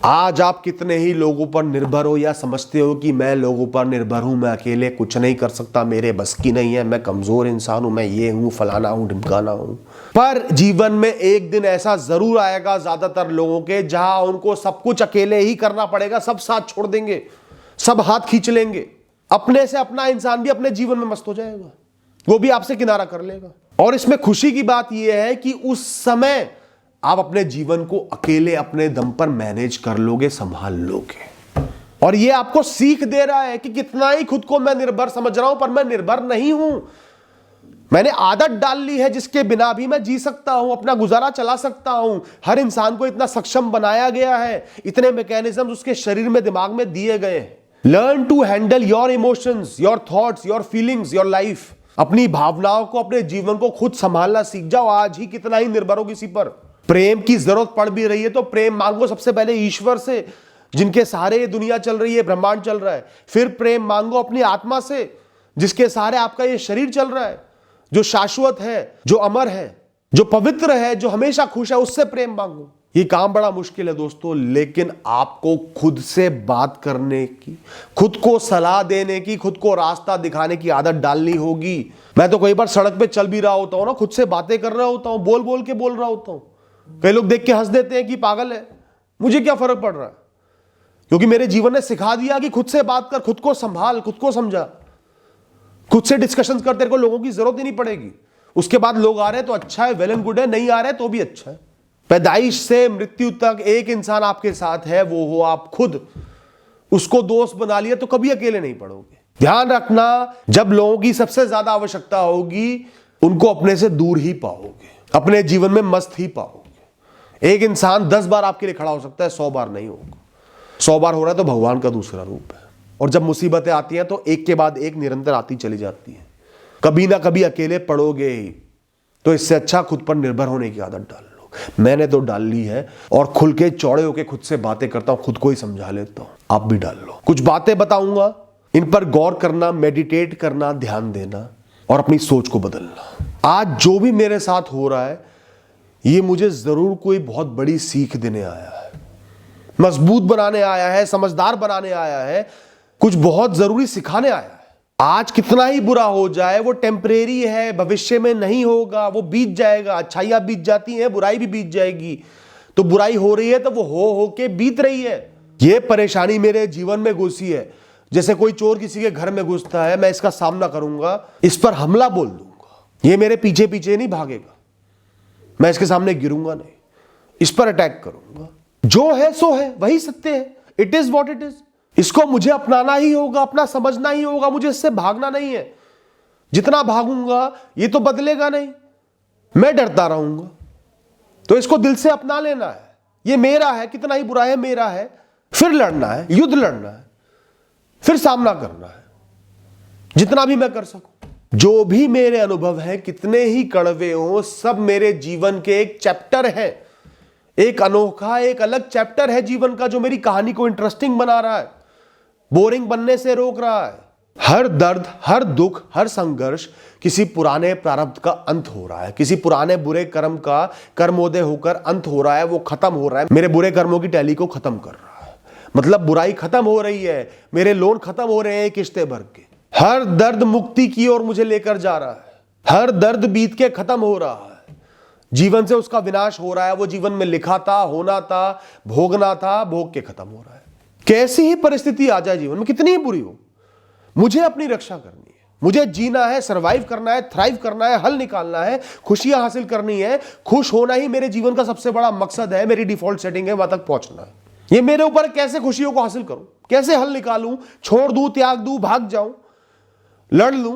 आज आप कितने ही लोगों पर निर्भर हो या समझते हो कि मैं लोगों पर निर्भर हूं, मैं अकेले कुछ नहीं कर सकता, मेरे बस की नहीं है, मैं कमजोर इंसान हूं, मैं ये हूं, फलाना हूं, ढिमकाना हूं। पर जीवन में एक दिन ऐसा जरूर आएगा ज्यादातर लोगों के, जहां उनको सब कुछ अकेले ही करना पड़ेगा, सब साथ छोड़ देंगे, सब हाथ खींच लेंगे, अपने से अपना इंसान भी अपने जीवन में मस्त हो जाएगा, वो भी आपसे किनारा कर लेगा। और इसमें खुशी की बात यह है कि उस समय आप अपने जीवन को अकेले अपने दम पर मैनेज कर लोगे, संभाल लोगे। और यह आपको सीख दे रहा है कि कितना ही खुद को मैं निर्भर समझ रहा हूं, पर मैं निर्भर नहीं हूं। मैंने आदत डाल ली है जिसके बिना भी मैं जी सकता हूं, अपना गुजारा चला सकता हूं। हर इंसान को इतना सक्षम बनाया गया है, इतने मैकेनिज्म उसके शरीर में, दिमाग में दिए गए हैं। Learn to handle your emotions, your thoughts, your feelings, your life. अपनी भावनाओं को, अपने जीवन को खुद संभालना सीख जाओ। आज ही कितना ही निर्भर हो किसी पर। प्रेम की जरूरत पड़ भी रही है तो प्रेम मांगो सबसे पहले ईश्वर से, जिनके सहारे ये दुनिया चल रही है, ब्रह्मांड चल रहा है। फिर प्रेम मांगो अपनी आत्मा से, जिसके सहारे आपका ये शरीर चल रहा है, जो शाश्वत है, जो अमर है, जो पवित्र है, जो हमेशा खुश है, उससे प्रेम मांगो। ये काम बड़ा मुश्किल है दोस्तों, लेकिन आपको खुद से बात करने की, खुद को सलाह देने की, खुद को रास्ता दिखाने की आदत डालनी होगी। मैं तो कई बार सड़क पे चल भी रहा होता हूं ना, खुद से बातें कर रहा होता हूं, बोल बोल के बोल रहा होता हूं। कई लोग देख के हंस देते हैं कि पागल है, मुझे क्या फर्क पड़ रहा है, क्योंकि मेरे जीवन ने सिखा दिया कि खुद से बात कर, खुद को संभाल, खुद को समझा, खुद से डिस्कशन कर, तेरे को लोगों की जरूरत ही नहीं पड़ेगी। उसके बाद लोग आ रहे हैं तो अच्छा है, वेल एंड गुड है, नहीं आ रहे तो भी अच्छा है। पैदाइश से मृत्यु तक एक इंसान आपके साथ है, वो हो आप खुद। उसको दोस्त बना लिया तो कभी अकेले नहीं पड़ोगे। ध्यान रखना, जब लोगों की सबसे ज्यादा आवश्यकता होगी, उनको अपने से दूर ही पाओगे, अपने जीवन में मस्त ही पाओगे। एक इंसान 10 बार आपके लिए खड़ा हो सकता है, 100 बार नहीं होगा। 100 बार हो रहा है तो भगवान का दूसरा रूप है। और जब मुसीबतें आती हैं तो एक के बाद एक निरंतर आती चली जाती हैं, कभी ना कभी अकेले पड़ोगे ही। तो इससे अच्छा खुद पर निर्भर होने की आदत डाल लो। मैंने तो डाल ली है, और खुल के चौड़े होके खुद से बातें करता हूं, खुद को ही समझा लेता हूं। आप भी डाल लो। कुछ बातें बताऊंगा, इन पर गौर करना, मेडिटेट करना, ध्यान देना और अपनी सोच को बदलना। आज जो भी मेरे साथ हो रहा है, ये मुझे जरूर कोई बहुत बड़ी सीख देने आया है, मजबूत बनाने आया है, समझदार बनाने आया है, कुछ बहुत जरूरी सिखाने आया है। आज कितना ही बुरा हो जाए वो टेम्परेरी है, भविष्य में नहीं होगा, वो बीत जाएगा। अच्छाइयां बीत जाती हैं, बुराई भी बीत जाएगी। तो बुराई हो रही है तो वो हो के बीत रही है। ये परेशानी मेरे जीवन में घुसी है, जैसे कोई चोर किसी के घर में घुसता है, मैं इसका सामना करूंगा, इस पर हमला बोल दूंगा, ये मेरे पीछे पीछे नहीं भागेगा, मैं इसके सामने गिरूंगा नहीं, इस पर अटैक करूंगा। जो है सो है, वही सत्य है। It is what it is. इसको मुझे अपनाना ही होगा, अपना समझना ही होगा, मुझे इससे भागना नहीं है। जितना भागूंगा ये तो बदलेगा नहीं, मैं डरता रहूंगा। तो इसको दिल से अपना लेना है, ये मेरा है, कितना ही बुरा है मेरा है। फिर लड़ना है, युद्ध लड़ना है, फिर सामना करना है, जितना भी मैं कर सकूं। जो भी मेरे अनुभव है, कितने ही कड़वे हो, सब मेरे जीवन के एक चैप्टर है, एक अनोखा, एक अलग चैप्टर है जीवन का, जो मेरी कहानी को इंटरेस्टिंग बना रहा है, बोरिंग बनने से रोक रहा है। हर दर्द, हर दुख, हर संघर्ष किसी पुराने प्रारब्ध का अंत हो रहा है, किसी पुराने बुरे कर्म का कर्मोदय होकर अंत हो रहा है, वो खत्म हो रहा है। मेरे बुरे कर्मों की टैली को खत्म कर रहा है, मतलब बुराई खत्म हो रही है, मेरे लोन खत्म हो रहे हैं किस्तें भर के। हर दर्द मुक्ति की ओर मुझे लेकर जा रहा है, हर दर्द बीत के खत्म हो रहा है, जीवन से उसका विनाश हो रहा है। वो जीवन में लिखा था, होना था, भोगना था, भोग के खत्म हो रहा है। कैसी ही परिस्थिति आ जाए जीवन में, कितनी ही बुरी हो, मुझे अपनी रक्षा करनी है, मुझे जीना है, सरवाइव करना है, थ्राइव करना है, हल निकालना है, खुशियां हासिल करनी है। खुश होना ही मेरे जीवन का सबसे बड़ा मकसद है, मेरी डिफॉल्ट सेटिंग है, वहां तक पहुंचना है। ये मेरे ऊपर कैसे खुशियों को हासिल करूं, कैसे हल निकालूं, छोड़ दूं, त्याग दूं, भाग जाऊं, लड़ लूं,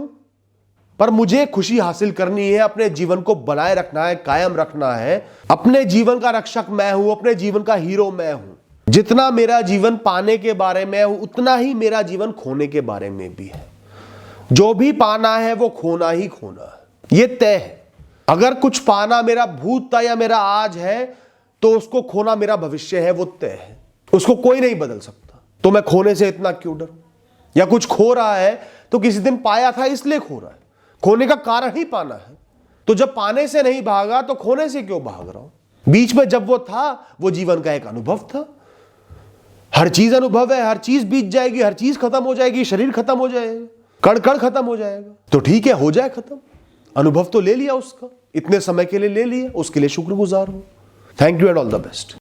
पर मुझे खुशी हासिल करनी है, अपने जीवन को बनाए रखना है, कायम रखना है। अपने जीवन का रक्षक मैं हूं, अपने जीवन का हीरो मैं हूं। जितना मेरा जीवन पाने के बारे में है, उतना ही मेरा जीवन खोने के बारे में भी है। जो भी पाना है वो खोना ही खोना है, ये तय है। अगर कुछ पाना मेरा भूत था या मेरा आज है, तो उसको खोना मेरा भविष्य है, वो तय है, उसको कोई नहीं बदल सकता। तो मैं खोने से इतना क्यों डरूं? या कुछ खो रहा है तो किसी दिन पाया था इसलिए खो रहा है, खोने का कारण ही पाना है। तो जब पाने से नहीं भागा तो खोने से क्यों भाग रहा हूं? बीच में जब वो था, वो जीवन का एक अनुभव था, हर चीज अनुभव है, हर चीज बीत जाएगी, हर चीज खत्म हो जाएगी, शरीर खत्म हो जाएगा, कण कण खत्म हो जाएगा। तो ठीक है, हो जाए खत्म, अनुभव तो ले लिया उसका, इतने समय के लिए ले लिया, उसके लिए शुक्रगुजार हो। Thank you and all the best.